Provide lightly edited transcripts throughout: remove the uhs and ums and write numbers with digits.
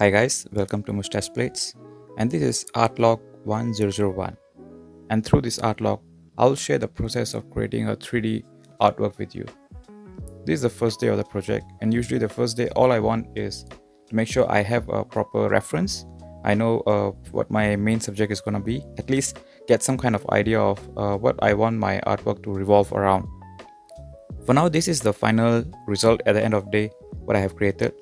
Hi guys, welcome to Mustache Plates, and this is art log 1001. And through this art log, I'll share the process of creating a 3D artwork with you. This is the first day of the project, and usually the first day all I want is to make sure I have a proper reference. I know what my main subject is going to be, at least get some kind of idea of what I want my artwork to revolve around. For now, this is the final result at the end of the day, what I have created.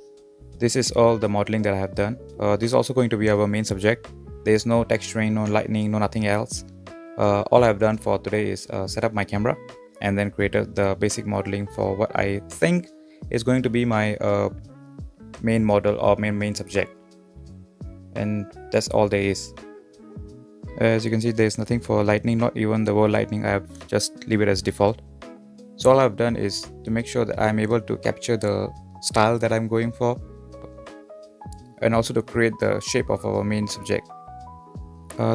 This is all the modeling that I have done. This is also going to be our main subject. There is no texturing, no lighting, no nothing else. All I have done for today is set up my camera and then created the basic modeling for what I think is going to be my main model or main subject. And that's all there is. As you can see, there is nothing for lightning, not even the word lightning. I have just leave it as default. So all I've done is to make sure that I'm able to capture the style that I'm going for, and also to create the shape of our main subject.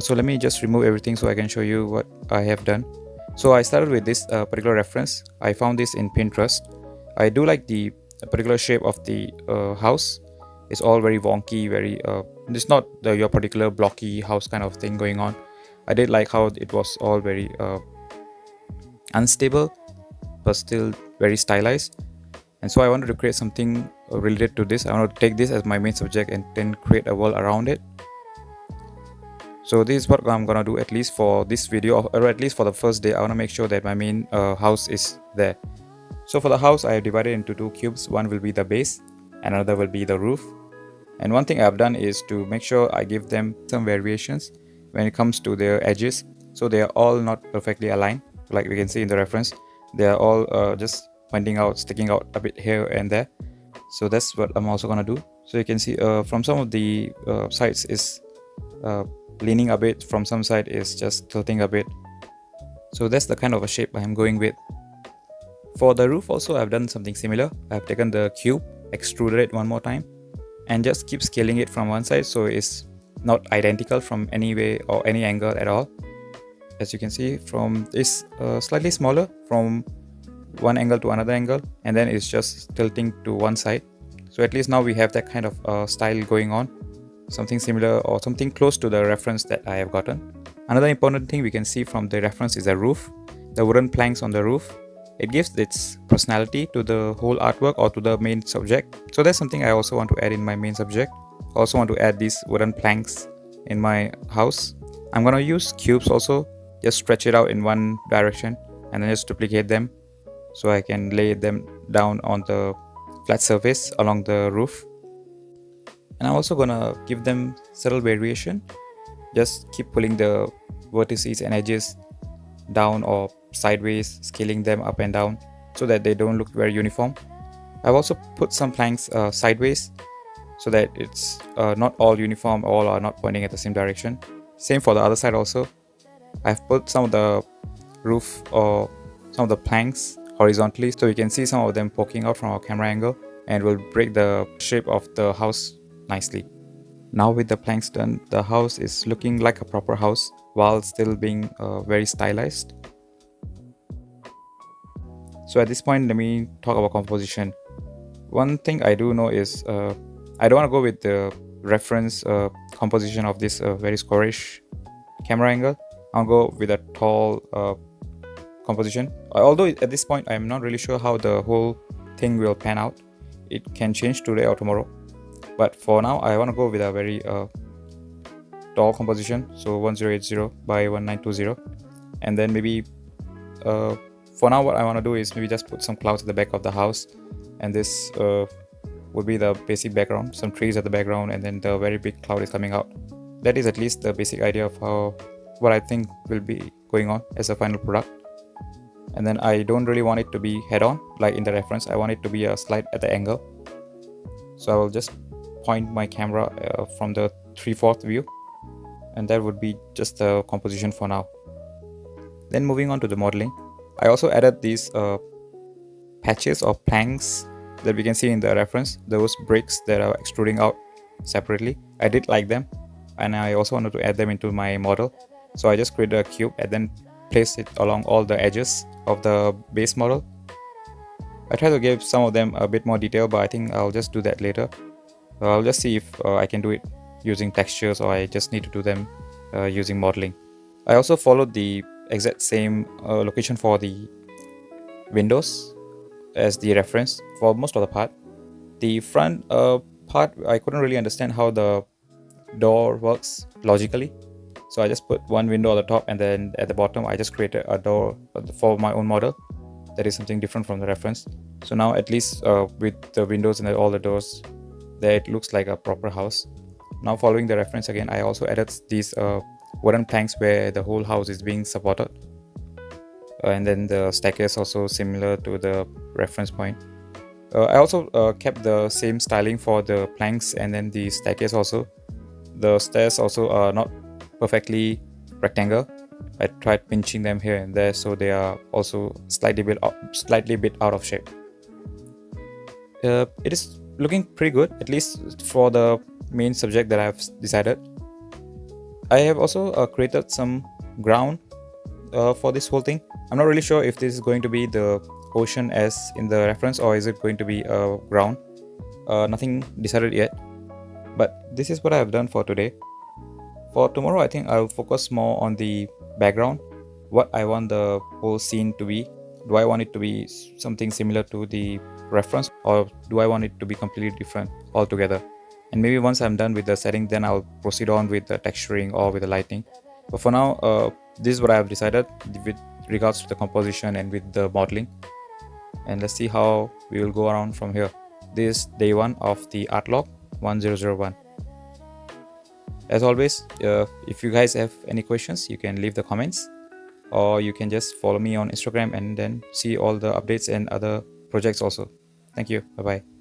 So let me just remove everything so I can show you what I have done. So I started with this particular reference. I found this in Pinterest. I do like the particular shape of the house. It's all very wonky, very it's not your particular blocky house kind of thing going on. I did like how it was all very unstable but still very stylized. And so I wanted to create something related to this. I want to take this as my main subject and then create a world around it. So this is what I'm gonna do, at least for this video, or at least for the first day. I want to make sure that my main house is there. So for the house, I have divided into two cubes. One will be the base and another will be the roof. And one thing I've done is to make sure I give them some variations when it comes to their edges. So they are all not perfectly aligned, like we can see in the reference. They are all just pointing out, sticking out a bit here and there. So that's what I'm also gonna do. So you can see from some of the sides is leaning a bit, from some side is just tilting a bit. So that's the kind of a shape I'm going with. For the roof also, I've done something similar. I've taken the cube, extruded it one more time, and just keep scaling it from one side so it's not identical from any way or any angle at all. As you can see, from this slightly smaller from one angle to another angle, and then it's just tilting to one side. So at least now we have that kind of style going on, something similar or something close to the reference that I have gotten. Another important thing we can see from the reference is the roof, the wooden planks on the roof. It gives its personality to the whole artwork or to the main subject. So that's something I also want to add in my main subject. I also want to add these wooden planks in my house. I'm gonna use cubes also, just stretch it out in one direction and then just duplicate them so I can lay them down on the flat surface along the roof. And I'm also gonna give them subtle variation. Just keep pulling the vertices and edges down or sideways, scaling them up and down so that they don't look very uniform. I've also put some planks sideways so that it's not all uniform, all are not pointing at the same direction. Same for the other side also. I've put some of the roof or some of the planks horizontally so you can see some of them poking out from our camera angle, and will break the shape of the house nicely. Now with the planks done, the house is looking like a proper house while still being very stylized. So at this point, let me talk about composition. One thing I do know is I don't want to go with the reference composition of this very squarish camera angle. I'll go with a tall composition. Although at this point I'm not really sure how the whole thing will pan out. It can change today or tomorrow. But for now, I want to go with a very tall composition. So 1080 by 1920. And then maybe for now what I want to do is maybe just put some clouds at the back of the house. And this would be the basic background. Some trees at the background, and then the very big cloud is coming out. That is at least the basic idea of what I think will be going on as a final product. And then I don't really want it to be head-on like in the reference. I want it to be a slight at the angle. So I will just point my camera from the 3/4 view, and that would be just the composition for now. Then moving on to the modeling, I also added these patches or planks that we can see in the reference, those bricks that are extruding out separately. I did like them, and I also wanted to add them into my model. So I just created a cube and then placed it along all the edges of the base model. I tried to give some of them a bit more detail, but I think I'll just do that later. I'll just see if I can do it using textures, or I just need to do them using modeling. I also followed the exact same location for the windows as the reference for most of the part. The front part, I couldn't really understand how the door works logically. So I just put one window at the top, and then at the bottom I just created a door for my own model. That is something different from the reference. So now at least with the windows and all the doors there, it looks like a proper house. Now following the reference again, I also added these wooden planks where the whole house is being supported. And then the staircase also similar to the reference point. I also kept the same styling for the planks and then the staircase also. The stairs also are not perfectly rectangle. I tried pinching them here and there, so they are also slightly bit out of shape. It is looking pretty good, at least for the main subject that I've decided. I have also created some ground for this whole thing. I'm not really sure if this is going to be the ocean as in the reference, or is it going to be a ground. Nothing decided yet, but this is what I have done for today. For tomorrow, I think I'll focus more on the background, what I want the whole scene to be. Do I want it to be something similar to the reference, or do I want it to be completely different altogether? And maybe once I'm done with the setting, then I'll proceed on with the texturing or with the lighting. But for now, this is what I have decided with regards to the composition and with the modeling. And let's see how we will go around from here. This is day 1 of the art log 1001. As always, if you guys have any questions, you can leave the comments, or you can just follow me on Instagram and then see all the updates and other projects also. Thank you. Bye bye.